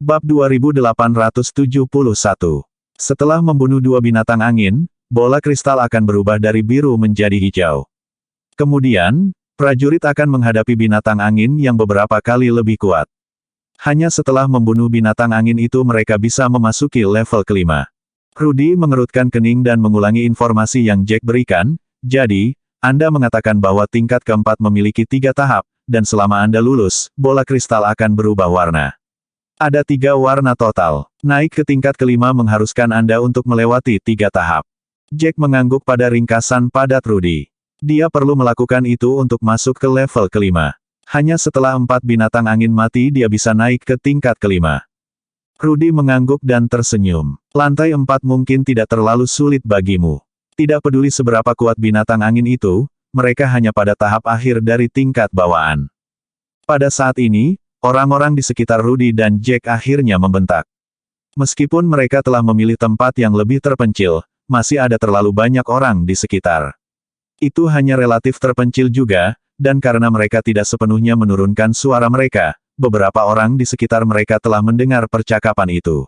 Bab 2871. Setelah membunuh dua binatang angin, bola kristal akan berubah dari biru menjadi hijau. Kemudian, prajurit akan menghadapi binatang angin yang beberapa kali lebih kuat. Hanya setelah membunuh binatang angin itu mereka bisa memasuki level kelima. Rudy mengerutkan kening dan mengulangi informasi yang Jack berikan. Jadi, Anda mengatakan bahwa tingkat keempat memiliki 3 tahap, dan selama Anda lulus, bola kristal akan berubah warna. Ada 3 warna total. Naik ke tingkat kelima mengharuskan Anda untuk melewati 3 tahap. Jack mengangguk pada ringkasan padat Rudy. Dia perlu melakukan itu untuk masuk ke level kelima. Hanya setelah 4 binatang angin mati dia bisa naik ke tingkat kelima. Rudy mengangguk dan tersenyum. Lantai 4 mungkin tidak terlalu sulit bagimu. Tidak peduli seberapa kuat binatang angin itu, mereka hanya pada tahap akhir dari tingkat bawaan. Pada saat ini, orang-orang di sekitar Rudy dan Jack akhirnya membentak. Meskipun mereka telah memilih tempat yang lebih terpencil, masih ada terlalu banyak orang di sekitar. Itu hanya relatif terpencil juga, dan karena mereka tidak sepenuhnya menurunkan suara mereka, beberapa orang di sekitar mereka telah mendengar percakapan itu.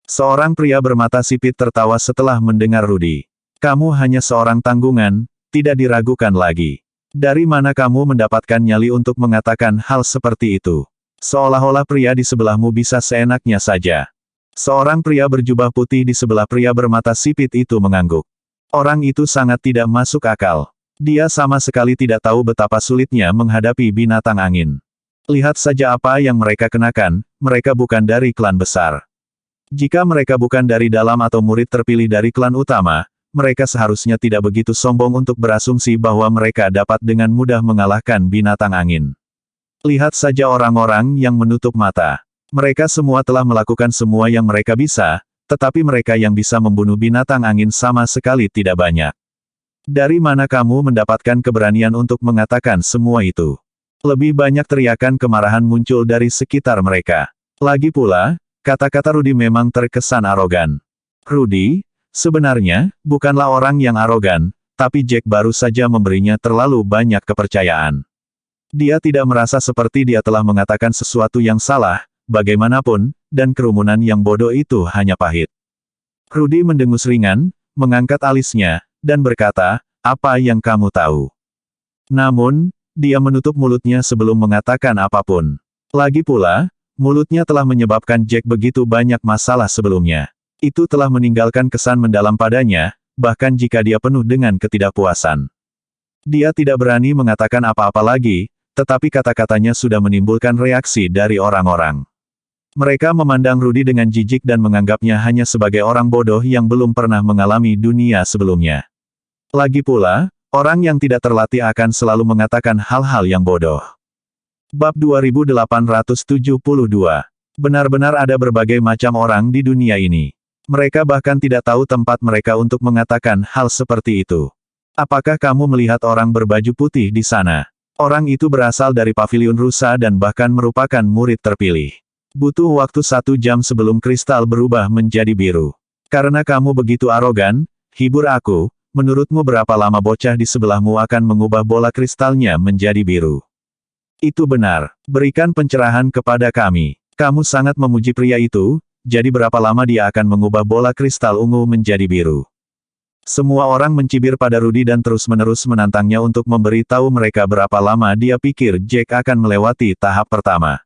Seorang pria bermata sipit tertawa setelah mendengar Rudy. Kamu hanya seorang tanggungan, tidak diragukan lagi. Dari mana kamu mendapatkan nyali untuk mengatakan hal seperti itu? Seolah-olah pria di sebelahmu bisa seenaknya saja. Seorang pria berjubah putih di sebelah pria bermata sipit itu mengangguk. Orang itu sangat tidak masuk akal. Dia sama sekali tidak tahu betapa sulitnya menghadapi binatang angin. Lihat saja apa yang mereka kenakan, mereka bukan dari klan besar. Jika mereka bukan dari dalam atau murid terpilih dari klan utama, mereka seharusnya tidak begitu sombong untuk berasumsi bahwa mereka dapat dengan mudah mengalahkan binatang angin. Lihat saja orang-orang yang menutup mata. Mereka semua telah melakukan semua yang mereka bisa, tetapi mereka yang bisa membunuh binatang angin sama sekali tidak banyak. Dari mana kamu mendapatkan keberanian untuk mengatakan semua itu? Lebih banyak teriakan kemarahan muncul dari sekitar mereka. Lagi pula, kata-kata Rudy memang terkesan arogan. Rudy, sebenarnya, bukanlah orang yang arogan, tapi Jack baru saja memberinya terlalu banyak kepercayaan. Dia tidak merasa seperti dia telah mengatakan sesuatu yang salah, bagaimanapun, dan kerumunan yang bodoh itu hanya pahit. Rudy mendengus ringan, mengangkat alisnya, dan berkata, apa yang kamu tahu? Namun, dia menutup mulutnya sebelum mengatakan apapun. Lagi pula, mulutnya telah menyebabkan Jack begitu banyak masalah sebelumnya. Itu telah meninggalkan kesan mendalam padanya, bahkan jika dia penuh dengan ketidakpuasan. Dia tidak berani mengatakan apa-apa lagi, tetapi kata-katanya sudah menimbulkan reaksi dari orang-orang. Mereka memandang Rudy dengan jijik dan menganggapnya hanya sebagai orang bodoh yang belum pernah mengalami dunia sebelumnya. Lagi pula, orang yang tidak terlatih akan selalu mengatakan hal-hal yang bodoh. Bab 2872. Benar-benar ada berbagai macam orang di dunia ini. Mereka bahkan tidak tahu tempat mereka untuk mengatakan hal seperti itu. Apakah kamu melihat orang berbaju putih di sana? Orang itu berasal dari paviliun rusa dan bahkan merupakan murid terpilih. Butuh waktu 1 jam sebelum kristal berubah menjadi biru. Karena kamu begitu arogan, hibur aku, menurutmu berapa lama bocah di sebelahmu akan mengubah bola kristalnya menjadi biru? Itu benar. Berikan pencerahan kepada kami. Kamu sangat memuji pria itu, jadi berapa lama dia akan mengubah bola kristal ungu menjadi biru? Semua orang mencibir pada Rudy dan terus-menerus menantangnya untuk memberi tahu mereka berapa lama dia pikir Jack akan melewati tahap pertama.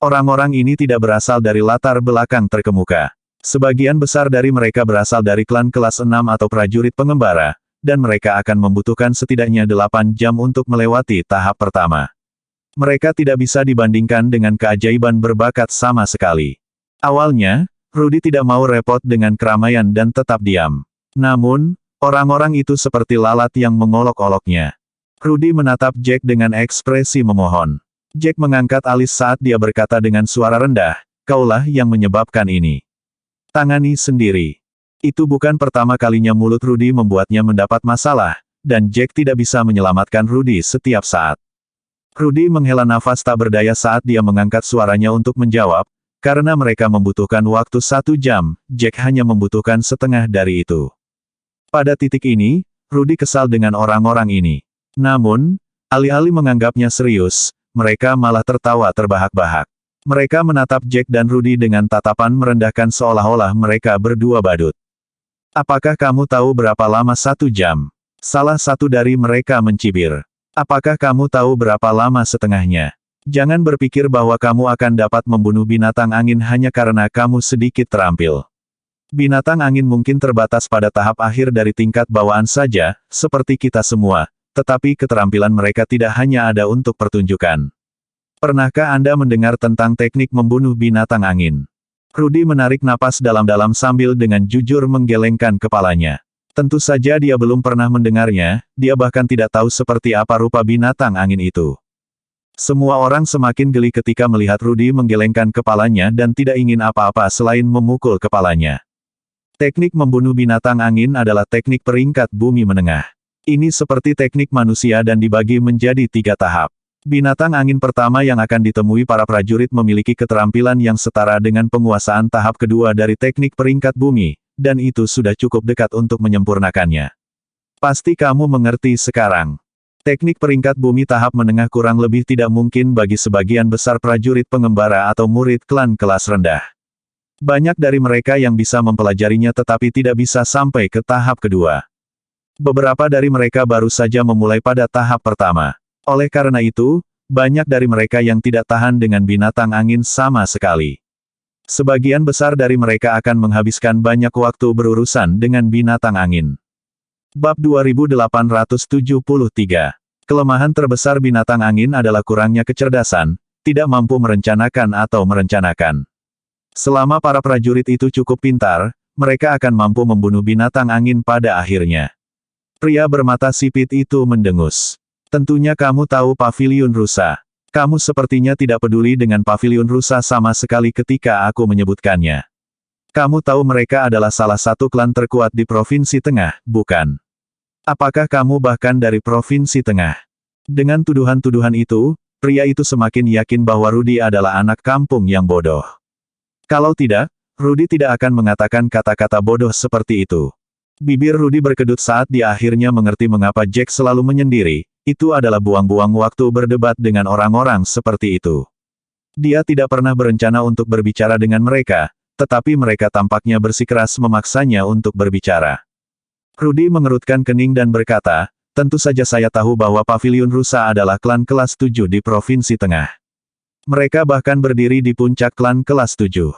Orang-orang ini tidak berasal dari latar belakang terkemuka. Sebagian besar dari mereka berasal dari klan kelas 6 atau prajurit pengembara, dan mereka akan membutuhkan setidaknya 8 jam untuk melewati tahap pertama. Mereka tidak bisa dibandingkan dengan keajaiban berbakat sama sekali. Awalnya, Rudy tidak mau repot dengan keramaian dan tetap diam. Namun, orang-orang itu seperti lalat yang mengolok-oloknya. Rudy menatap Jack dengan ekspresi memohon. Jack mengangkat alis saat dia berkata dengan suara rendah, kaulah yang menyebabkan ini. Tangani sendiri. Itu bukan pertama kalinya mulut Rudy membuatnya mendapat masalah, dan Jack tidak bisa menyelamatkan Rudy setiap saat. Rudy menghela nafas tak berdaya saat dia mengangkat suaranya untuk menjawab, karena mereka membutuhkan waktu 1 jam, Jack hanya membutuhkan setengah dari itu. Pada titik ini, Rudy kesal dengan orang-orang ini. Namun, alih-alih menganggapnya serius, mereka malah tertawa terbahak-bahak. Mereka menatap Jack dan Rudy dengan tatapan merendahkan seolah-olah mereka berdua badut. Apakah kamu tahu berapa lama 1 jam? Salah satu dari mereka mencibir. Apakah kamu tahu berapa lama setengahnya? Jangan berpikir bahwa kamu akan dapat membunuh binatang angin hanya karena kamu sedikit terampil. Binatang angin mungkin terbatas pada tahap akhir dari tingkat bawaan saja, seperti kita semua, tetapi keterampilan mereka tidak hanya ada untuk pertunjukan. Pernahkah Anda mendengar tentang teknik membunuh binatang angin? Rudy menarik napas dalam-dalam sambil dengan jujur menggelengkan kepalanya. Tentu saja dia belum pernah mendengarnya, dia bahkan tidak tahu seperti apa rupa binatang angin itu. Semua orang semakin geli ketika melihat Rudy menggelengkan kepalanya dan tidak ingin apa-apa selain memukul kepalanya. Teknik membunuh binatang angin adalah teknik peringkat bumi menengah. Ini seperti teknik manusia dan dibagi menjadi 3 tahap. Binatang angin pertama yang akan ditemui para prajurit memiliki keterampilan yang setara dengan penguasaan tahap kedua dari teknik peringkat bumi, dan itu sudah cukup dekat untuk menyempurnakannya. Pasti kamu mengerti sekarang. Teknik peringkat bumi tahap menengah kurang lebih tidak mungkin bagi sebagian besar prajurit pengembara atau murid klan kelas rendah. Banyak dari mereka yang bisa mempelajarinya tetapi tidak bisa sampai ke tahap kedua. Beberapa dari mereka baru saja memulai pada tahap pertama. Oleh karena itu, banyak dari mereka yang tidak tahan dengan binatang angin sama sekali. Sebagian besar dari mereka akan menghabiskan banyak waktu berurusan dengan binatang angin. Bab 2873. Kelemahan terbesar binatang angin adalah kurangnya kecerdasan, tidak mampu merencanakan atau merencanakan. Selama para prajurit itu cukup pintar, mereka akan mampu membunuh binatang angin pada akhirnya. Pria bermata sipit itu mendengus. Tentunya kamu tahu paviliun rusa. Kamu sepertinya tidak peduli dengan paviliun rusa sama sekali ketika aku menyebutkannya. Kamu tahu mereka adalah salah satu klan terkuat di Provinsi Tengah, bukan? Apakah kamu bahkan dari Provinsi Tengah? Dengan tuduhan-tuduhan itu, pria itu semakin yakin bahwa Rudy adalah anak kampung yang bodoh. Kalau tidak, Rudy tidak akan mengatakan kata-kata bodoh seperti itu. Bibir Rudy berkedut saat dia akhirnya mengerti mengapa Jack selalu menyendiri. Itu adalah buang-buang waktu berdebat dengan orang-orang seperti itu. Dia tidak pernah berencana untuk berbicara dengan mereka, tetapi mereka tampaknya bersikeras memaksanya untuk berbicara. Rudy mengerutkan kening dan berkata, tentu saja saya tahu bahwa paviliun rusa adalah klan kelas 7 di Provinsi Tengah. Mereka bahkan berdiri di puncak klan kelas 7.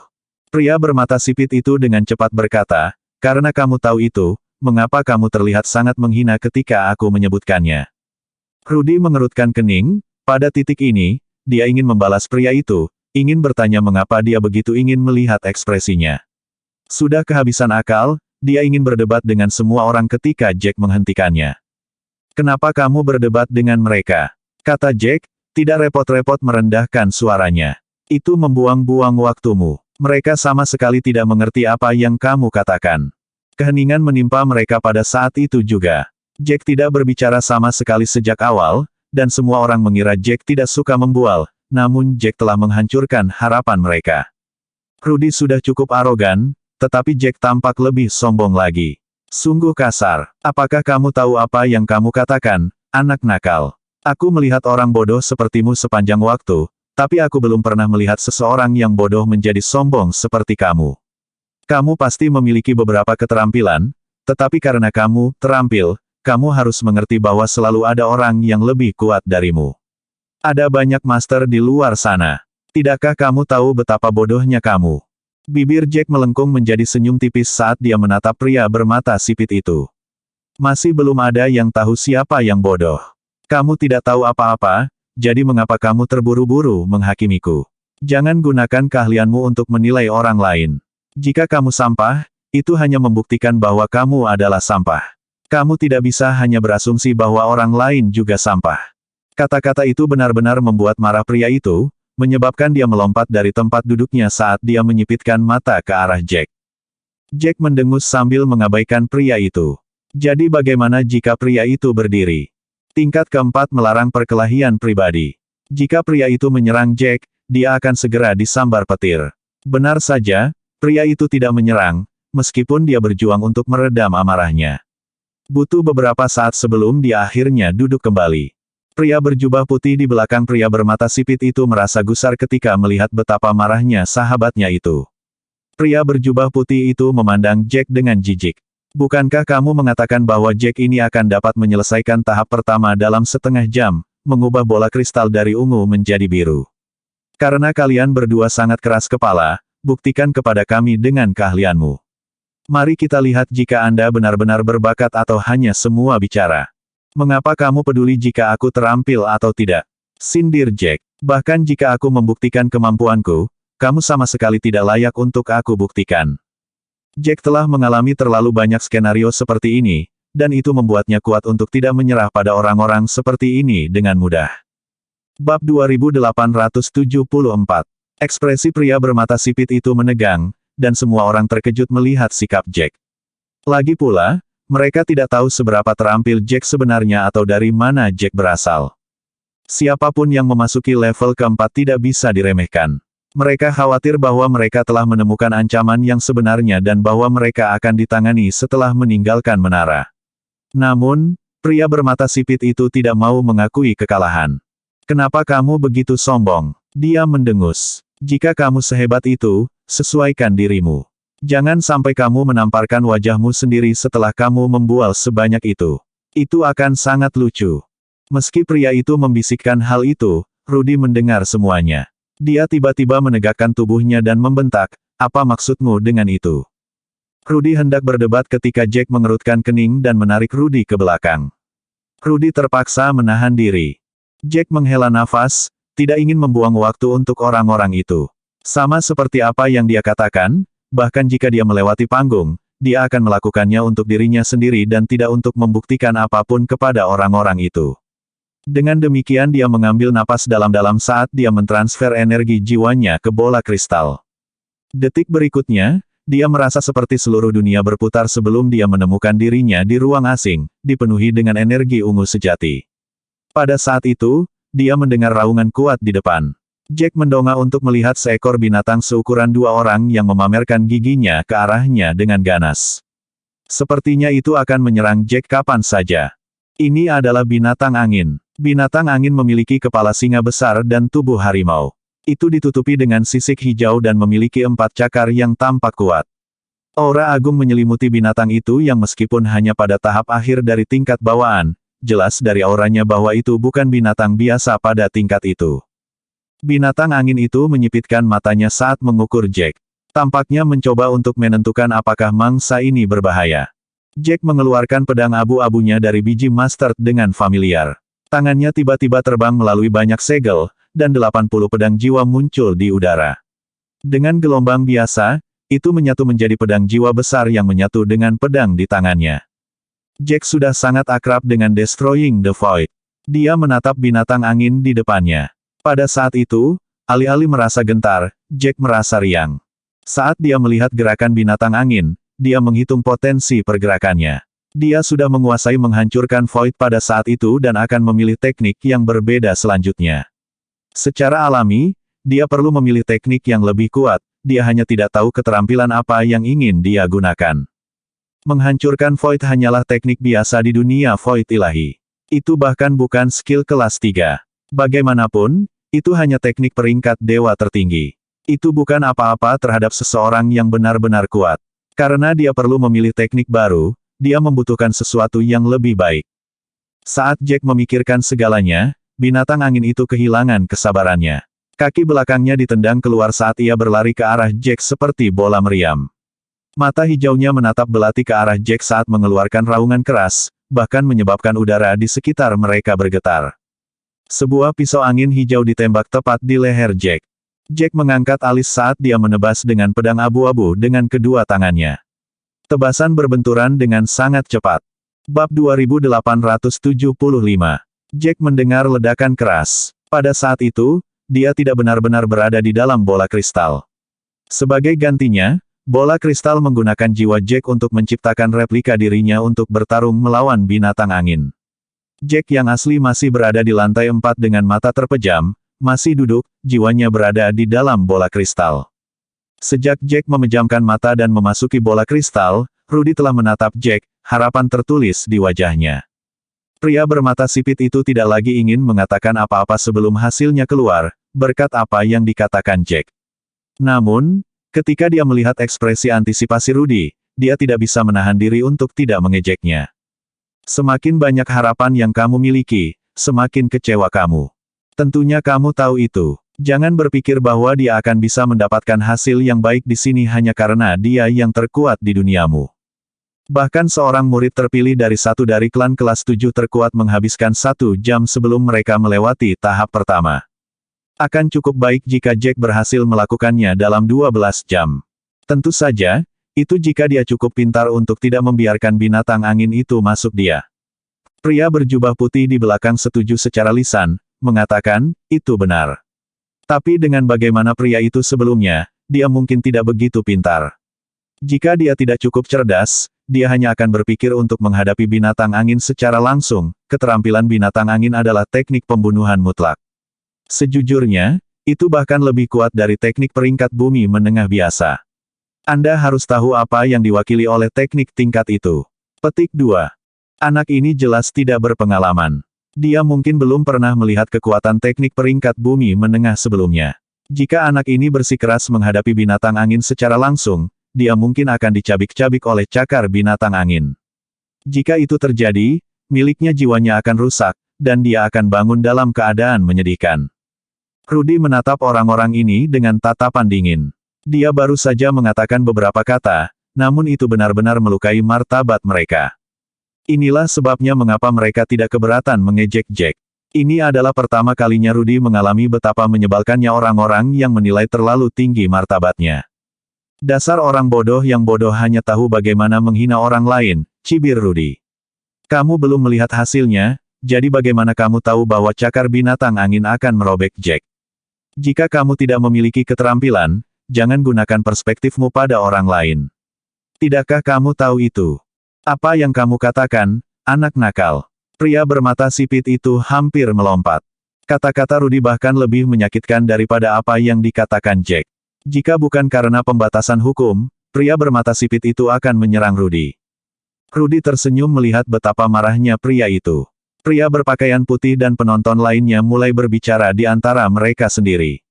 Pria bermata sipit itu dengan cepat berkata, karena kamu tahu itu, mengapa kamu terlihat sangat menghina ketika aku menyebutkannya? Rudy mengerutkan kening, pada titik ini, dia ingin membalas pria itu, ingin bertanya mengapa dia begitu ingin melihat ekspresinya. Sudah kehabisan akal, dia ingin berdebat dengan semua orang ketika Jack menghentikannya. Kenapa kamu berdebat dengan mereka? Kata Jack, tidak repot-repot merendahkan suaranya. Itu membuang-buang waktumu. Mereka sama sekali tidak mengerti apa yang kamu katakan. Keheningan menimpa mereka pada saat itu juga. Jack tidak berbicara sama sekali sejak awal, dan semua orang mengira Jack tidak suka membual, namun Jack telah menghancurkan harapan mereka. Rudy sudah cukup arogan, tetapi Jack tampak lebih sombong lagi. Sungguh kasar. Apakah kamu tahu apa yang kamu katakan, anak nakal? Aku melihat orang bodoh sepertimu sepanjang waktu, tapi aku belum pernah melihat seseorang yang bodoh menjadi sombong seperti kamu. Kamu pasti memiliki beberapa keterampilan, tetapi karena kamu terampil, kamu harus mengerti bahwa selalu ada orang yang lebih kuat darimu. Ada banyak master di luar sana. Tidakkah kamu tahu betapa bodohnya kamu? Bibir Jack melengkung menjadi senyum tipis saat dia menatap pria bermata sipit itu. Masih belum ada yang tahu siapa yang bodoh. Kamu tidak tahu apa-apa, jadi mengapa kamu terburu-buru menghakimiku? Jangan gunakan keahlianmu untuk menilai orang lain. Jika kamu sampah, itu hanya membuktikan bahwa kamu adalah sampah. Kamu tidak bisa hanya berasumsi bahwa orang lain juga sampah. Kata-kata itu benar-benar membuat marah pria itu, menyebabkan dia melompat dari tempat duduknya saat dia menyipitkan mata ke arah Jack. Jack mendengus sambil mengabaikan pria itu. Jadi bagaimana jika pria itu berdiri? Tingkat keempat melarang perkelahian pribadi. Jika pria itu menyerang Jack, dia akan segera disambar petir. Benar saja, pria itu tidak menyerang, meskipun dia berjuang untuk meredam amarahnya. Butuh beberapa saat sebelum dia akhirnya duduk kembali. Pria berjubah putih di belakang pria bermata sipit itu merasa gusar ketika melihat betapa marahnya sahabatnya itu. Pria berjubah putih itu memandang Jack dengan jijik. Bukankah kamu mengatakan bahwa Jack ini akan dapat menyelesaikan tahap pertama dalam setengah jam, mengubah bola kristal dari ungu menjadi biru? Karena kalian berdua sangat keras kepala, buktikan kepada kami dengan keahlianmu. Mari kita lihat jika Anda benar-benar berbakat atau hanya semua bicara. Mengapa kamu peduli jika aku terampil atau tidak? Sindir Jack. Bahkan jika aku membuktikan kemampuanku, kamu sama sekali tidak layak untuk aku buktikan. Jack telah mengalami terlalu banyak skenario seperti ini, dan itu membuatnya kuat untuk tidak menyerah pada orang-orang seperti ini dengan mudah. Bab 2874. Ekspresi pria bermata sipit itu menegang, dan semua orang terkejut melihat sikap Jack. Lagi pula, mereka tidak tahu seberapa terampil Jack sebenarnya atau dari mana Jack berasal. Siapapun yang memasuki level keempat tidak bisa diremehkan. Mereka khawatir bahwa mereka telah menemukan ancaman yang sebenarnya dan bahwa mereka akan ditangani setelah meninggalkan menara. Namun, pria bermata sipit itu tidak mau mengakui kekalahan. Kenapa kamu begitu sombong? Dia mendengus. Jika kamu sehebat itu, sesuaikan dirimu. Jangan sampai kamu menamparkan wajahmu sendiri setelah kamu membual sebanyak itu. Itu akan sangat lucu. Meski pria itu membisikkan hal itu, Rudy mendengar semuanya. Dia tiba-tiba menegakkan tubuhnya dan membentak, apa maksudmu dengan itu? Rudy hendak berdebat ketika Jack mengerutkan kening dan menarik Rudy ke belakang. Rudy terpaksa menahan diri. Jack menghela nafas, tidak ingin membuang waktu untuk orang-orang itu. Sama seperti apa yang dia katakan, bahkan jika dia melewati panggung, dia akan melakukannya untuk dirinya sendiri dan tidak untuk membuktikan apapun kepada orang-orang itu. Dengan demikian dia mengambil napas dalam-dalam saat dia mentransfer energi jiwanya ke bola kristal. Detik berikutnya, dia merasa seperti seluruh dunia berputar sebelum dia menemukan dirinya di ruang asing, dipenuhi dengan energi ungu sejati. Pada saat itu, dia mendengar raungan kuat di depan. Jack mendongak untuk melihat seekor binatang seukuran dua orang yang memamerkan giginya ke arahnya dengan ganas. Sepertinya itu akan menyerang Jack kapan saja. Ini adalah binatang angin. Binatang angin memiliki kepala singa besar dan tubuh harimau. Itu ditutupi dengan sisik hijau dan memiliki 4 cakar yang tampak kuat. Aura agung menyelimuti binatang itu yang meskipun hanya pada tahap akhir dari tingkat bawaan, jelas dari auranya bahwa itu bukan binatang biasa pada tingkat itu. Binatang angin itu menyipitkan matanya saat mengukur Jack. Tampaknya mencoba untuk menentukan apakah mangsa ini berbahaya. Jack mengeluarkan pedang abu-abunya dari biji mustard dengan familiar. Tangannya tiba-tiba terbang melalui banyak segel, dan 80 pedang jiwa muncul di udara. Dengan gelombang biasa, itu menyatu menjadi pedang jiwa besar yang menyatu dengan pedang di tangannya. Jack sudah sangat akrab dengan Destroying the Void. Dia menatap binatang angin di depannya. Pada saat itu, alih-alih merasa gentar, Jack merasa riang. Saat dia melihat gerakan binatang angin, dia menghitung potensi pergerakannya. Dia sudah menguasai menghancurkan Void pada saat itu dan akan memilih teknik yang berbeda selanjutnya. Secara alami, dia perlu memilih teknik yang lebih kuat, dia hanya tidak tahu keterampilan apa yang ingin dia gunakan. Menghancurkan Void hanyalah teknik biasa di dunia Void ilahi. Itu bahkan bukan skill kelas 3. Bagaimanapun, itu hanya teknik peringkat dewa tertinggi. Itu bukan apa-apa terhadap seseorang yang benar-benar kuat. Karena dia perlu memilih teknik baru, dia membutuhkan sesuatu yang lebih baik. Saat Jack memikirkan segalanya, binatang angin itu kehilangan kesabarannya. Kaki belakangnya ditendang keluar saat ia berlari ke arah Jack seperti bola meriam. Mata hijaunya menatap belati ke arah Jack saat mengeluarkan raungan keras, bahkan menyebabkan udara di sekitar mereka bergetar. Sebuah pisau angin hijau ditembak tepat di leher Jack. Jack mengangkat alis saat dia menebas dengan pedang abu-abu dengan kedua tangannya. Tebasan berbenturan dengan sangat cepat. Bab 2875. Jack mendengar ledakan keras. Pada saat itu, dia tidak benar-benar berada di dalam bola kristal. Sebagai gantinya, bola kristal menggunakan jiwa Jack untuk menciptakan replika dirinya untuk bertarung melawan binatang angin. Jack yang asli masih berada di lantai 4 dengan mata terpejam, masih duduk, jiwanya berada di dalam bola kristal. Sejak Jack memejamkan mata dan memasuki bola kristal, Rudy telah menatap Jack, harapan tertulis di wajahnya. Pria bermata sipit itu tidak lagi ingin mengatakan apa-apa sebelum hasilnya keluar, berkat apa yang dikatakan Jack. Namun, ketika dia melihat ekspresi antisipasi Rudy, dia tidak bisa menahan diri untuk tidak mengejeknya. Semakin banyak harapan yang kamu miliki, semakin kecewa kamu. Tentunya kamu tahu itu. Jangan berpikir bahwa dia akan bisa mendapatkan hasil yang baik di sini hanya karena dia yang terkuat di duniamu. Bahkan seorang murid terpilih dari satu dari klan kelas 7 terkuat menghabiskan 1 jam sebelum mereka melewati tahap pertama. Akan cukup baik jika Jack berhasil melakukannya dalam 12 jam. Tentu saja, itu jika dia cukup pintar untuk tidak membiarkan binatang angin itu masuk dia. Pria berjubah putih di belakang setuju secara lisan, mengatakan, itu benar. Tapi dengan bagaimana pria itu sebelumnya, dia mungkin tidak begitu pintar. Jika dia tidak cukup cerdas, dia hanya akan berpikir untuk menghadapi binatang angin secara langsung. Keterampilan binatang angin adalah teknik pembunuhan mutlak. Sejujurnya, itu bahkan lebih kuat dari teknik peringkat bumi menengah biasa. Anda harus tahu apa yang diwakili oleh teknik tingkat itu. Petik 2. Anak ini jelas tidak berpengalaman. Dia mungkin belum pernah melihat kekuatan teknik peringkat bumi menengah sebelumnya. Jika anak ini bersikeras menghadapi binatang angin secara langsung, dia mungkin akan dicabik-cabik oleh cakar binatang angin. Jika itu terjadi, miliknya jiwanya akan rusak, dan dia akan bangun dalam keadaan menyedihkan. Rudy menatap orang-orang ini dengan tatapan dingin. Dia baru saja mengatakan beberapa kata, namun itu benar-benar melukai martabat mereka. Inilah sebabnya mengapa mereka tidak keberatan mengejek Jack. Ini adalah pertama kalinya Rudy mengalami betapa menyebalkannya orang-orang yang menilai terlalu tinggi martabatnya. Dasar orang bodoh yang bodoh hanya tahu bagaimana menghina orang lain, cibir Rudy. Kamu belum melihat hasilnya, jadi bagaimana kamu tahu bahwa cakar binatang angin akan merobek Jack? Jika kamu tidak memiliki keterampilan, jangan gunakan perspektifmu pada orang lain. Tidakkah kamu tahu itu? Apa yang kamu katakan, anak nakal? Pria bermata sipit itu hampir melompat. Kata-kata Rudy bahkan lebih menyakitkan daripada apa yang dikatakan Jack. Jika bukan karena pembatasan hukum, pria bermata sipit itu akan menyerang Rudy. Rudy tersenyum melihat betapa marahnya pria itu. Pria berpakaian putih dan penonton lainnya mulai berbicara di antara mereka sendiri.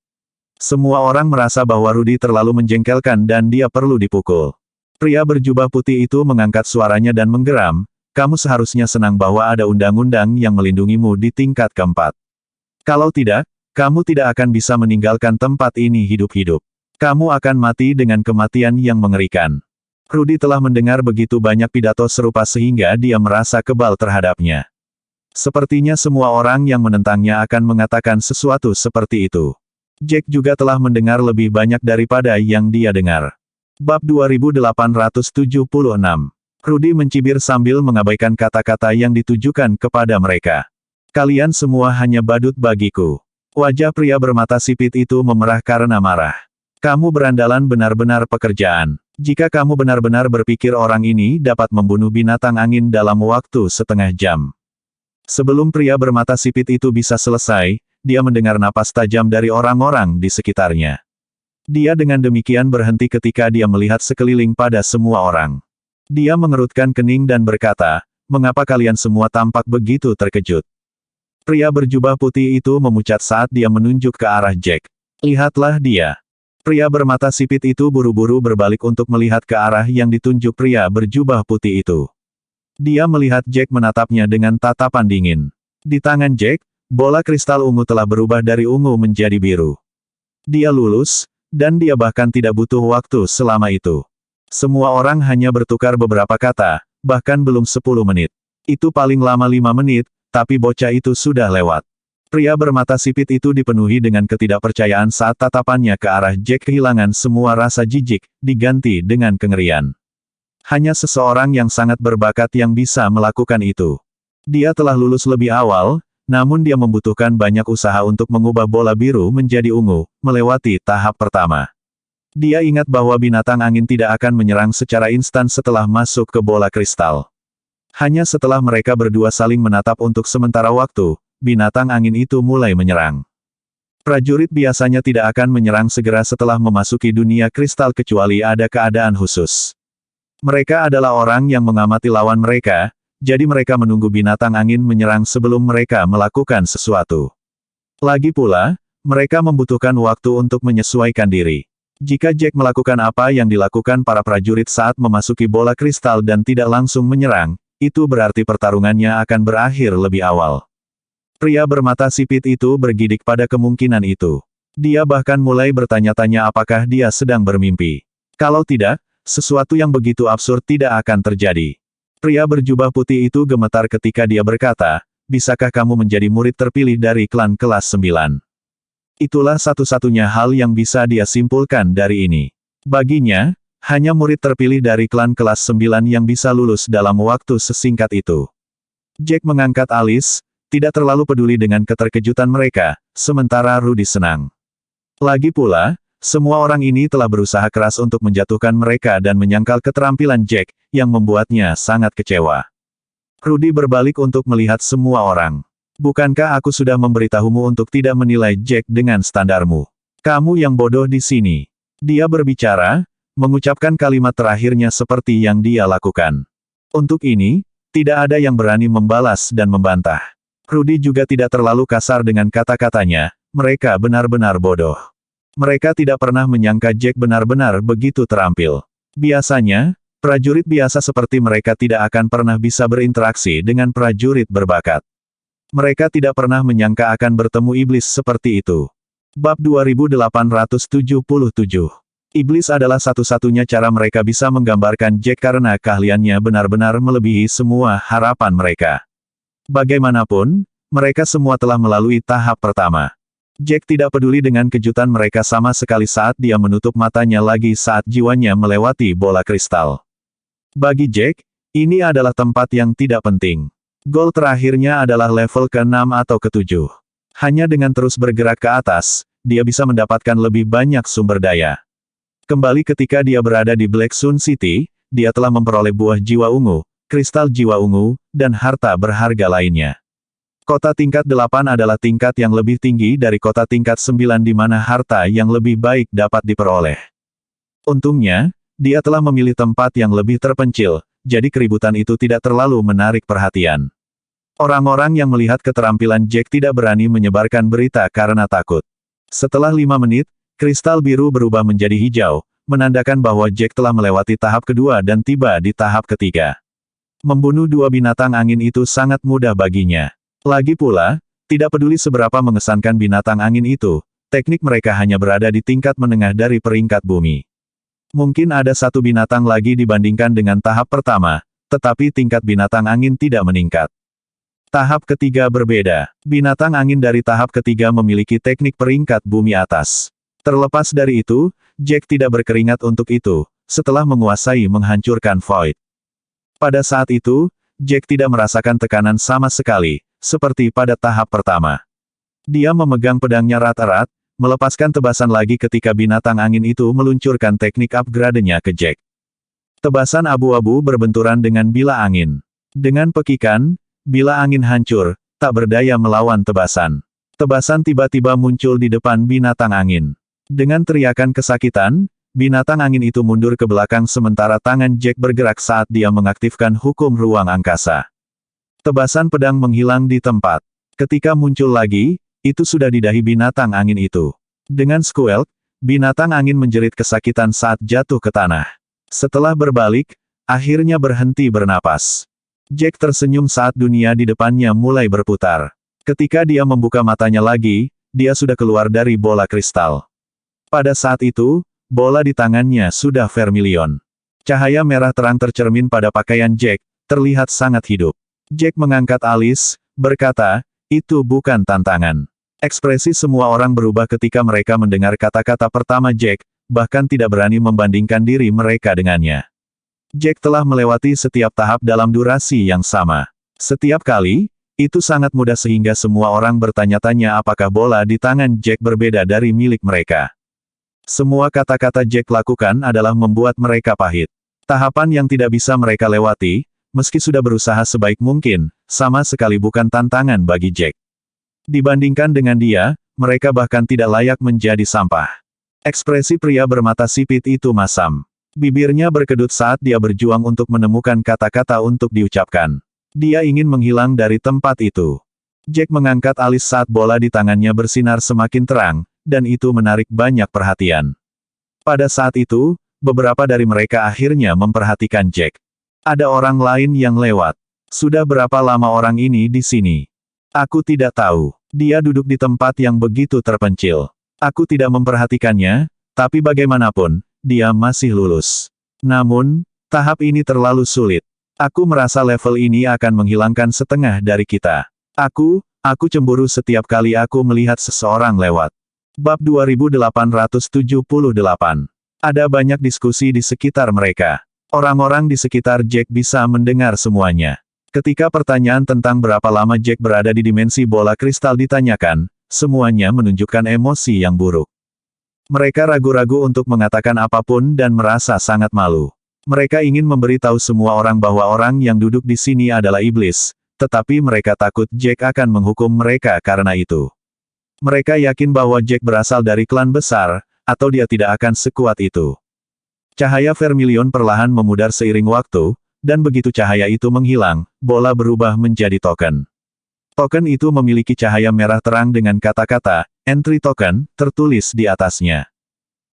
Semua orang merasa bahwa Rudy terlalu menjengkelkan dan dia perlu dipukul. Pria berjubah putih itu mengangkat suaranya dan menggeram, kamu seharusnya senang bahwa ada undang-undang yang melindungimu di tingkat keempat. Kalau tidak, kamu tidak akan bisa meninggalkan tempat ini hidup-hidup. Kamu akan mati dengan kematian yang mengerikan. Rudy telah mendengar begitu banyak pidato serupa sehingga dia merasa kebal terhadapnya. Sepertinya semua orang yang menentangnya akan mengatakan sesuatu seperti itu. Jack juga telah mendengar lebih banyak daripada yang dia dengar. Bab 2876. Rudy mencibir sambil mengabaikan kata-kata yang ditujukan kepada mereka. Kalian semua hanya badut bagiku. Wajah pria bermata sipit itu memerah karena marah. Kamu berandalan benar-benar pekerjaan. Jika kamu benar-benar berpikir orang ini dapat membunuh binatang angin dalam waktu setengah jam. Sebelum pria bermata sipit itu bisa selesai, dia mendengar napas tajam dari orang-orang di sekitarnya. Dia dengan demikian berhenti ketika dia melihat sekeliling pada semua orang. Dia mengerutkan kening dan berkata, mengapa kalian semua tampak begitu terkejut? Pria berjubah putih itu memucat saat dia menunjuk ke arah Jack. Lihatlah dia. Pria bermata sipit itu buru-buru berbalik untuk melihat ke arah yang ditunjuk pria berjubah putih itu. Dia melihat Jack menatapnya dengan tatapan dingin. Di tangan Jack, bola kristal ungu telah berubah dari ungu menjadi biru. Dia lulus, dan dia bahkan tidak butuh waktu selama itu. Semua orang hanya bertukar beberapa kata, bahkan belum 10 menit. Itu paling lama 5 menit, tapi bocah itu sudah lewat. Pria bermata sipit itu dipenuhi dengan ketidakpercayaan saat tatapannya ke arah Jack kehilangan semua rasa jijik, diganti dengan kengerian. Hanya seseorang yang sangat berbakat yang bisa melakukan itu. Dia telah lulus lebih awal, namun dia membutuhkan banyak usaha untuk mengubah bola biru menjadi ungu, melewati tahap pertama. Dia ingat bahwa binatang angin tidak akan menyerang secara instan setelah masuk ke bola kristal. Hanya setelah mereka berdua saling menatap untuk sementara waktu, binatang angin itu mulai menyerang. Prajurit biasanya tidak akan menyerang segera setelah memasuki dunia kristal kecuali ada keadaan khusus. Mereka adalah orang yang mengamati lawan mereka, jadi mereka menunggu binatang angin menyerang sebelum mereka melakukan sesuatu. Lagi pula, mereka membutuhkan waktu untuk menyesuaikan diri. Jika Jack melakukan apa yang dilakukan para prajurit saat memasuki bola kristal dan tidak langsung menyerang, itu berarti pertarungannya akan berakhir lebih awal. Pria bermata sipit itu bergidik pada kemungkinan itu. Dia bahkan mulai bertanya-tanya apakah dia sedang bermimpi. Kalau tidak, sesuatu yang begitu absurd tidak akan terjadi. Pria berjubah putih itu gemetar ketika dia berkata, "Bisakah kamu menjadi murid terpilih dari klan kelas 9? Itulah satu-satunya hal yang bisa dia simpulkan dari ini. Baginya, hanya murid terpilih dari klan kelas 9 yang bisa lulus dalam waktu sesingkat itu." Jack mengangkat alis, tidak terlalu peduli dengan keterkejutan mereka, sementara Rudy senang. Lagi pula, semua orang ini telah berusaha keras untuk menjatuhkan mereka dan menyangkal keterampilan Jack, yang membuatnya sangat kecewa. Rudy berbalik untuk melihat semua orang. "Bukankah aku sudah memberitahumu untuk tidak menilai Jack dengan standarmu? Kamu yang bodoh di sini." Dia berbicara, mengucapkan kalimat terakhirnya seperti yang dia lakukan. Untuk ini, tidak ada yang berani membalas dan membantah. Rudy juga tidak terlalu kasar dengan kata-katanya, mereka benar-benar bodoh. Mereka tidak pernah menyangka Jack benar-benar begitu terampil. Biasanya, prajurit biasa seperti mereka tidak akan pernah bisa berinteraksi dengan prajurit berbakat. Mereka tidak pernah menyangka akan bertemu iblis seperti itu. Bab 2877. Iblis adalah satu-satunya cara mereka bisa menggambarkan Jack karena keahliannya benar-benar melebihi semua harapan mereka. Bagaimanapun, mereka semua telah melalui tahap pertama. Jack tidak peduli dengan kejutan mereka sama sekali saat dia menutup matanya lagi saat jiwanya melewati bola kristal. Bagi Jack, ini adalah tempat yang tidak penting. Goal terakhirnya adalah level ke-6 atau ke-7. Hanya dengan terus bergerak ke atas, dia bisa mendapatkan lebih banyak sumber daya. Kembali ketika dia berada di Black Sun City, dia telah memperoleh buah jiwa ungu, kristal jiwa ungu, dan harta berharga lainnya. Kota tingkat 8 adalah tingkat yang lebih tinggi dari kota tingkat 9 di mana harta yang lebih baik dapat diperoleh. Untungnya, dia telah memilih tempat yang lebih terpencil, jadi keributan itu tidak terlalu menarik perhatian. Orang-orang yang melihat keterampilan Jack tidak berani menyebarkan berita karena takut. Setelah 5 menit, kristal biru berubah menjadi hijau, menandakan bahwa Jack telah melewati tahap kedua dan tiba di tahap ketiga. Membunuh 2 binatang angin itu sangat mudah baginya. Lagi pula, tidak peduli seberapa mengesankan binatang angin itu, teknik mereka hanya berada di tingkat menengah dari peringkat bumi. Mungkin ada satu binatang lagi dibandingkan dengan tahap pertama, tetapi tingkat binatang angin tidak meningkat. Tahap ketiga berbeda. Binatang angin dari tahap ketiga memiliki teknik peringkat bumi atas. Terlepas dari itu, Jack tidak berkeringat untuk itu, setelah menguasai menghancurkan Void. Pada saat itu, Jack tidak merasakan tekanan sama sekali, seperti pada tahap pertama. Dia memegang pedangnya erat-erat, melepaskan tebasan lagi ketika binatang angin itu meluncurkan teknik upgrade-nya ke Jack. Tebasan abu-abu berbenturan dengan bila angin. Dengan pekikan, bila angin hancur, tak berdaya melawan tebasan. Tebasan tiba-tiba muncul di depan binatang angin. Dengan teriakan kesakitan, binatang angin itu mundur ke belakang sementara tangan Jack bergerak saat dia mengaktifkan hukum ruang angkasa. Tebasan pedang menghilang di tempat. Ketika muncul lagi, itu sudah di dahi binatang angin itu. Dengan squelch, binatang angin menjerit kesakitan saat jatuh ke tanah. Setelah berbalik, akhirnya berhenti bernapas. Jack tersenyum saat dunia di depannya mulai berputar. Ketika dia membuka matanya lagi, dia sudah keluar dari bola kristal. Pada saat itu, bola di tangannya sudah vermilion. Cahaya merah terang tercermin pada pakaian Jack, terlihat sangat hidup. Jack mengangkat alis, berkata, "Itu bukan tantangan." Ekspresi semua orang berubah ketika mereka mendengar kata-kata pertama Jack, bahkan tidak berani membandingkan diri mereka dengannya. Jack telah melewati setiap tahap dalam durasi yang sama. Setiap kali, itu sangat mudah sehingga semua orang bertanya-tanya apakah bola di tangan Jack berbeda dari milik mereka. Semua kata-kata Jack lakukan adalah membuat mereka pahit. Tahapan yang tidak bisa mereka lewati, meski sudah berusaha sebaik mungkin, sama sekali bukan tantangan bagi Jack. Dibandingkan dengan dia, mereka bahkan tidak layak menjadi sampah. Ekspresi pria bermata sipit itu masam. Bibirnya berkedut saat dia berjuang untuk menemukan kata-kata untuk diucapkan. Dia ingin menghilang dari tempat itu. Jack mengangkat alis saat bola di tangannya bersinar semakin terang, dan itu menarik banyak perhatian. Pada saat itu, beberapa dari mereka akhirnya memperhatikan Jack. Ada orang lain yang lewat. Sudah berapa lama orang ini di sini? Aku tidak tahu. Dia duduk di tempat yang begitu terpencil. Aku tidak memperhatikannya, tapi bagaimanapun, dia masih lulus. Namun, tahap ini terlalu sulit. Aku merasa level ini akan menghilangkan setengah dari kita. Aku cemburu setiap kali aku melihat seseorang lewat. Bab 2878. Ada banyak diskusi di sekitar mereka. Orang-orang di sekitar Jack bisa mendengar semuanya. Ketika pertanyaan tentang berapa lama Jack berada di dimensi bola kristal ditanyakan, semuanya menunjukkan emosi yang buruk. Mereka ragu-ragu untuk mengatakan apapun dan merasa sangat malu. Mereka ingin memberitahu semua orang bahwa orang yang duduk di sini adalah iblis, tetapi mereka takut Jack akan menghukum mereka karena itu. Mereka yakin bahwa Jack berasal dari klan besar, atau dia tidak akan sekuat itu. Cahaya vermilion perlahan memudar seiring waktu, dan begitu cahaya itu menghilang, bola berubah menjadi token. Token itu memiliki cahaya merah terang dengan kata-kata, "Entry Token," tertulis di atasnya.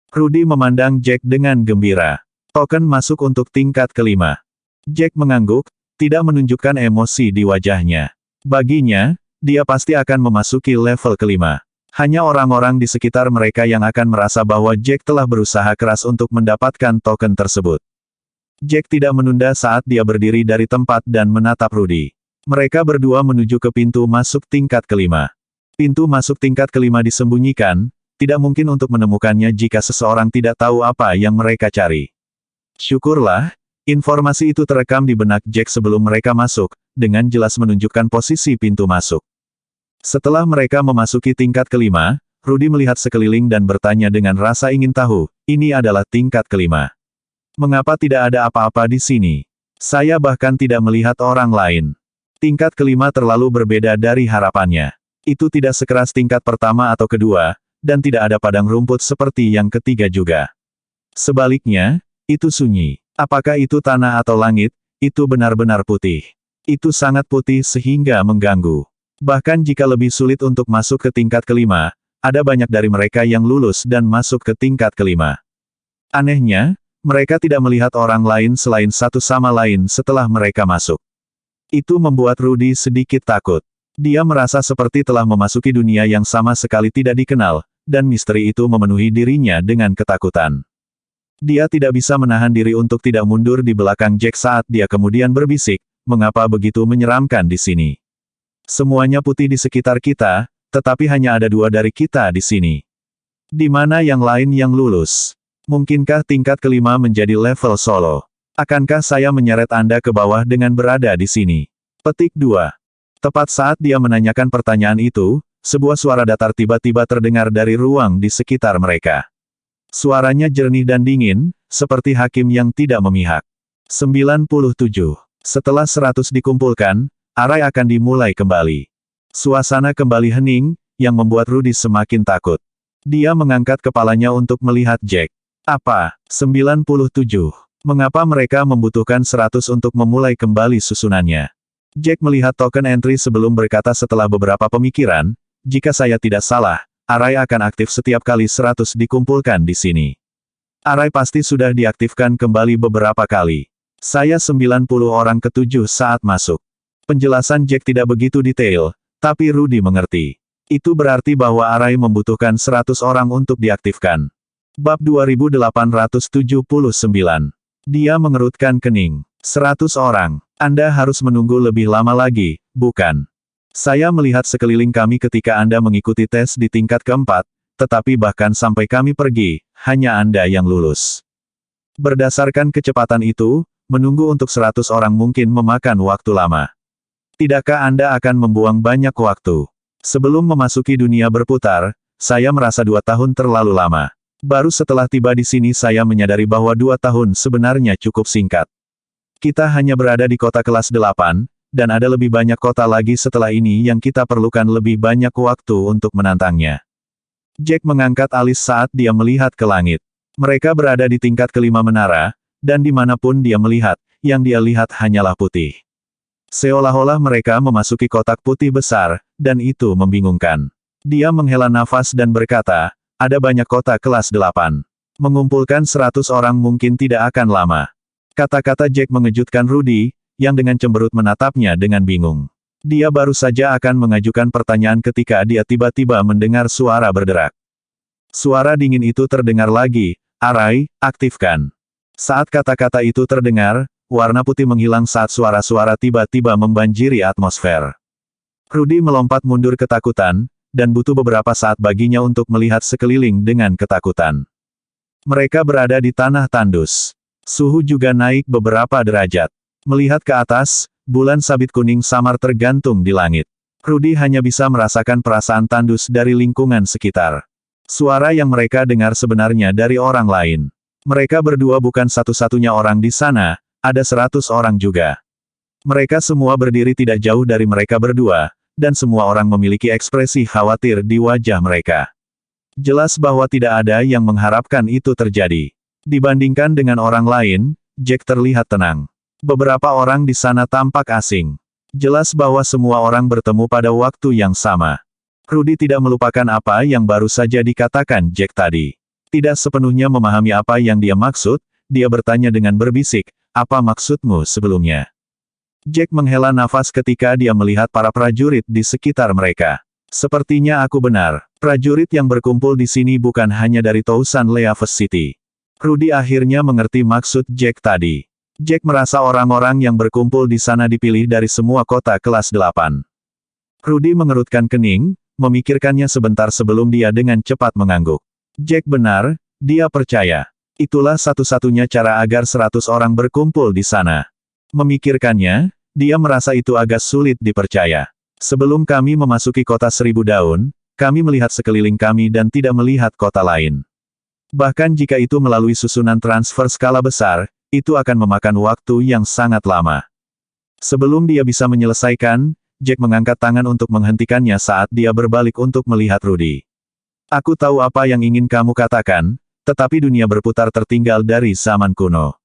Rudy memandang Jack dengan gembira. Token masuk untuk tingkat kelima. Jack mengangguk, tidak menunjukkan emosi di wajahnya. Baginya, dia pasti akan memasuki level kelima. Hanya orang-orang di sekitar mereka yang akan merasa bahwa Jack telah berusaha keras untuk mendapatkan token tersebut. Jack tidak menunda saat dia berdiri dari tempat dan menatap Rudy. Mereka berdua menuju ke pintu masuk tingkat kelima. Pintu masuk tingkat kelima disembunyikan, tidak mungkin untuk menemukannya jika seseorang tidak tahu apa yang mereka cari. Syukurlah, informasi itu terekam di benak Jack sebelum mereka masuk, dengan jelas menunjukkan posisi pintu masuk. Setelah mereka memasuki tingkat kelima, Rudy melihat sekeliling dan bertanya dengan rasa ingin tahu, "Ini adalah tingkat kelima. Mengapa tidak ada apa-apa di sini? Saya bahkan tidak melihat orang lain." Tingkat kelima terlalu berbeda dari harapannya. Itu tidak sekeras tingkat pertama atau kedua, dan tidak ada padang rumput seperti yang ketiga juga. Sebaliknya, itu sunyi. Apakah itu tanah atau langit? Itu benar-benar putih. Itu sangat putih sehingga mengganggu. Bahkan jika lebih sulit untuk masuk ke tingkat kelima, ada banyak dari mereka yang lulus dan masuk ke tingkat kelima. Anehnya, mereka tidak melihat orang lain selain satu sama lain setelah mereka masuk. Itu membuat Rudy sedikit takut. Dia merasa seperti telah memasuki dunia yang sama sekali tidak dikenal, dan misteri itu memenuhi dirinya dengan ketakutan. Dia tidak bisa menahan diri untuk tidak mundur di belakang Jack saat dia kemudian berbisik, "Mengapa begitu menyeramkan di sini? Semuanya putih di sekitar kita, tetapi hanya ada 2 dari kita di sini. Di mana yang lain yang lulus? Mungkinkah tingkat kelima menjadi level solo? Akankah saya menyeret Anda ke bawah dengan berada di sini?" Petik 2. Tepat saat dia menanyakan pertanyaan itu, sebuah suara datar tiba-tiba terdengar dari ruang di sekitar mereka. Suaranya jernih dan dingin, seperti hakim yang tidak memihak. 97. Setelah 100 dikumpulkan, arai akan dimulai kembali. Suasana kembali hening, yang membuat Rudy semakin takut. Dia mengangkat kepalanya untuk melihat Jack. Apa? 97. Mengapa mereka membutuhkan 100 untuk memulai kembali susunannya? Jack melihat token entry sebelum berkata setelah beberapa pemikiran, "Jika saya tidak salah, arai akan aktif setiap kali 100 dikumpulkan di sini. Arai pasti sudah diaktifkan kembali beberapa kali. Saya 90 orang ketujuh saat masuk." Penjelasan Jack tidak begitu detail, tapi Rudy mengerti. Itu berarti bahwa arai membutuhkan 100 orang untuk diaktifkan. Bab 2879. Dia mengerutkan kening. 100 orang. Anda harus menunggu lebih lama lagi, bukan? Saya melihat sekeliling kami ketika Anda mengikuti tes di tingkat keempat, tetapi bahkan sampai kami pergi, hanya Anda yang lulus. Berdasarkan kecepatan itu, menunggu untuk 100 orang mungkin memakan waktu lama. Tidakkah Anda akan membuang banyak waktu? Sebelum memasuki dunia berputar, saya merasa 2 tahun terlalu lama. Baru setelah tiba di sini saya menyadari bahwa 2 tahun sebenarnya cukup singkat. Kita hanya berada di kota kelas 8, dan ada lebih banyak kota lagi setelah ini yang kita perlukan lebih banyak waktu untuk menantangnya. Jack mengangkat alis saat dia melihat ke langit. Mereka berada di tingkat kelima menara, dan dimanapun dia melihat, yang dia lihat hanyalah putih. Seolah-olah mereka memasuki kotak putih besar, dan itu membingungkan. Dia menghela nafas dan berkata, ada banyak kotak kelas 8. Mengumpulkan 100 orang mungkin tidak akan lama. Kata-kata Jack mengejutkan Rudy, yang dengan cemberut menatapnya dengan bingung. Dia baru saja akan mengajukan pertanyaan ketika dia tiba-tiba mendengar suara berderak. Suara dingin itu terdengar lagi, Arai, aktifkan. Saat kata-kata itu terdengar, warna putih menghilang saat suara-suara tiba-tiba membanjiri atmosfer. Rudy melompat mundur ketakutan, dan butuh beberapa saat baginya untuk melihat sekeliling dengan ketakutan. Mereka berada di tanah tandus. Suhu juga naik beberapa derajat. Melihat ke atas, bulan sabit kuning samar tergantung di langit. Rudy hanya bisa merasakan perasaan tandus dari lingkungan sekitar. Suara yang mereka dengar sebenarnya dari orang lain. Mereka berdua bukan satu-satunya orang di sana, ada 100 orang juga. Mereka semua berdiri tidak jauh dari mereka berdua, dan semua orang memiliki ekspresi khawatir di wajah mereka. Jelas bahwa tidak ada yang mengharapkan itu terjadi. Dibandingkan dengan orang lain, Jack terlihat tenang. Beberapa orang di sana tampak asing. Jelas bahwa semua orang bertemu pada waktu yang sama. Rudy tidak melupakan apa yang baru saja dikatakan Jack tadi. Tidak sepenuhnya memahami apa yang dia maksud, dia bertanya dengan berbisik, apa maksudmu sebelumnya? Jack menghela nafas ketika dia melihat para prajurit di sekitar mereka. Sepertinya aku benar, prajurit yang berkumpul di sini bukan hanya dari Tousan Leaves City. Rudy akhirnya mengerti maksud Jack tadi. Jack merasa orang-orang yang berkumpul di sana dipilih dari semua kota kelas 8. Rudy mengerutkan kening, memikirkannya sebentar sebelum dia dengan cepat mengangguk. Jack benar, dia percaya. Itulah satu-satunya cara agar 100 orang berkumpul di sana. Memikirkannya, dia merasa itu agak sulit dipercaya. Sebelum kami memasuki kota 1000 daun, kami melihat sekeliling kami dan tidak melihat kota lain. Bahkan jika itu melalui susunan transfer skala besar, itu akan memakan waktu yang sangat lama. Sebelum dia bisa menyelesaikan, Jack mengangkat tangan untuk menghentikannya saat dia berbalik untuk melihat Rudy. Aku tahu apa yang ingin kamu katakan, tetapi dunia berputar tertinggal dari zaman kuno.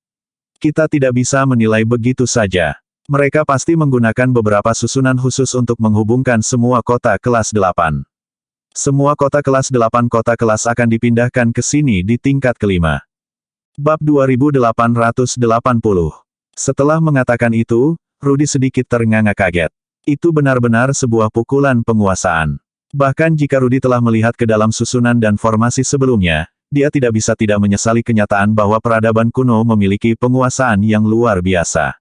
Kita tidak bisa menilai begitu saja. Mereka pasti menggunakan beberapa susunan khusus untuk menghubungkan semua kota kelas 8. Semua kota kelas 8 kota kelas akan dipindahkan ke sini di tingkat kelima. Bab 2880. Setelah mengatakan itu, Rudy sedikit ternganga kaget. Itu benar-benar sebuah pukulan penguasaan. Bahkan jika Rudy telah melihat ke dalam susunan dan formasi sebelumnya, dia tidak bisa tidak menyesali kenyataan bahwa peradaban kuno memiliki penguasaan yang luar biasa.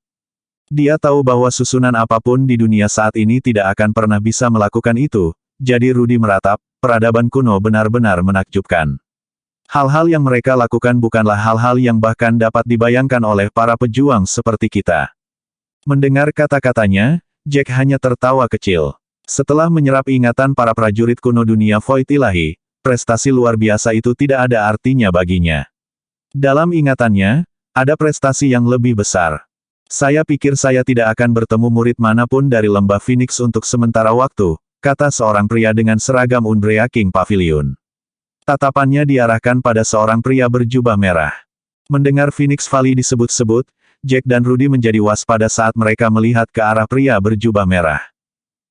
Dia tahu bahwa susunan apapun di dunia saat ini tidak akan pernah bisa melakukan itu, jadi Rudy meratap, peradaban kuno benar-benar menakjubkan. Hal-hal yang mereka lakukan bukanlah hal-hal yang bahkan dapat dibayangkan oleh para pejuang seperti kita. Mendengar kata-katanya, Jack hanya tertawa kecil. Setelah menyerap ingatan para prajurit kuno dunia Void Ilahi, prestasi luar biasa itu tidak ada artinya baginya. Dalam ingatannya, ada prestasi yang lebih besar. Saya pikir saya tidak akan bertemu murid manapun dari Lembah Phoenix untuk sementara waktu, kata seorang pria dengan seragam Unbreaking Pavilion. Tatapannya diarahkan pada seorang pria berjubah merah. Mendengar Phoenix Valley disebut-sebut, Jack dan Rudy menjadi waspada saat mereka melihat ke arah pria berjubah merah.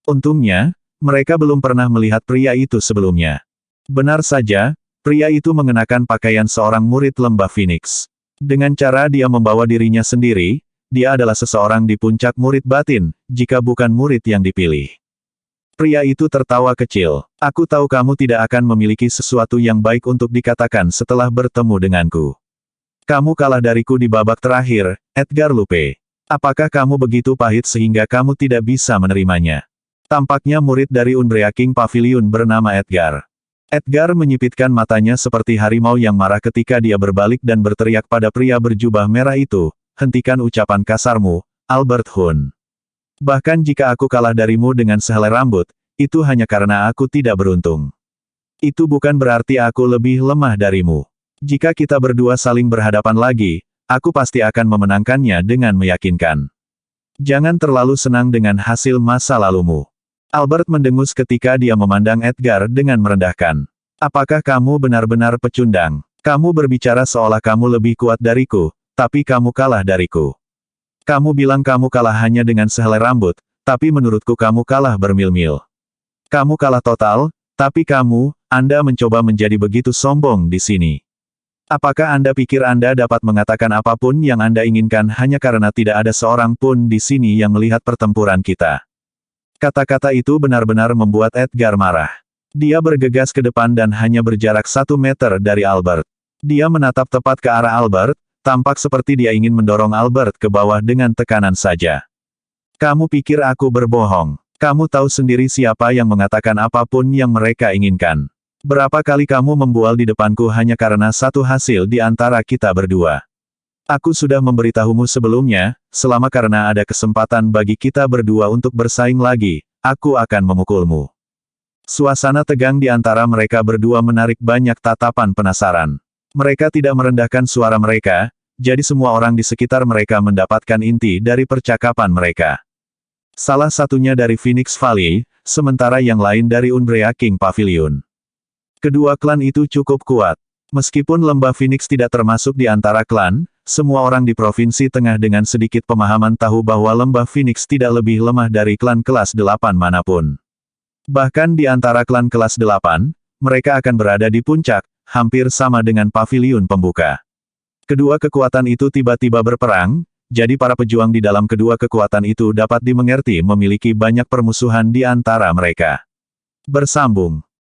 Untungnya, mereka belum pernah melihat pria itu sebelumnya. Benar saja, pria itu mengenakan pakaian seorang murid Lembah Phoenix. Dengan cara dia membawa dirinya sendiri, dia adalah seseorang di puncak murid batin, jika bukan murid yang dipilih. Pria itu tertawa kecil. Aku tahu kamu tidak akan memiliki sesuatu yang baik untuk dikatakan setelah bertemu denganku. Kamu kalah dariku di babak terakhir, Edgar Lupe. Apakah kamu begitu pahit sehingga kamu tidak bisa menerimanya? Tampaknya murid dari Unbreaking Pavilion bernama Edgar. Edgar menyipitkan matanya seperti harimau yang marah ketika dia berbalik dan berteriak pada pria berjubah merah itu, hentikan ucapan kasarmu, Albert Hun. Bahkan jika aku kalah darimu dengan sehelai rambut, itu hanya karena aku tidak beruntung. Itu bukan berarti aku lebih lemah darimu. Jika kita berdua saling berhadapan lagi, aku pasti akan memenangkannya dengan meyakinkan. Jangan terlalu senang dengan hasil masa lalumu. Albert mendengus ketika dia memandang Edgar dengan merendahkan. Apakah kamu benar-benar pecundang? Kamu berbicara seolah kamu lebih kuat dariku, tapi kamu kalah dariku. Kamu bilang kamu kalah hanya dengan sehelai rambut, tapi menurutku kamu kalah bermil-mil. Kamu kalah total, tapi Anda mencoba menjadi begitu sombong di sini. Apakah Anda pikir Anda dapat mengatakan apapun yang Anda inginkan hanya karena tidak ada seorang pun di sini yang melihat pertempuran kita? Kata-kata itu benar-benar membuat Edgar marah. Dia bergegas ke depan dan hanya berjarak 1 meter dari Albert. Dia menatap tepat ke arah Albert, tampak seperti dia ingin mendorong Albert ke bawah dengan tekanan saja. Kamu pikir aku berbohong? Kamu tahu sendiri siapa yang mengatakan apapun yang mereka inginkan. Berapa kali kamu membual di depanku hanya karena satu hasil di antara kita berdua? Aku sudah memberitahumu sebelumnya, selama karena ada kesempatan bagi kita berdua untuk bersaing lagi, aku akan memukulmu. Suasana tegang di antara mereka berdua menarik banyak tatapan penasaran. Mereka tidak merendahkan suara mereka, jadi semua orang di sekitar mereka mendapatkan inti dari percakapan mereka. Salah satunya dari Phoenix Valley, sementara yang lain dari Umbrea King Pavilion. Kedua klan itu cukup kuat. Meskipun lembah Phoenix tidak termasuk di antara klan, semua orang di Provinsi Tengah dengan sedikit pemahaman tahu bahwa lembah Phoenix tidak lebih lemah dari klan kelas 8 manapun. Bahkan di antara klan kelas 8, mereka akan berada di puncak, hampir sama dengan paviliun pembuka. Kedua kekuatan itu tiba-tiba berperang, jadi para pejuang di dalam kedua kekuatan itu dapat dimengerti memiliki banyak permusuhan di antara mereka. Bersambung.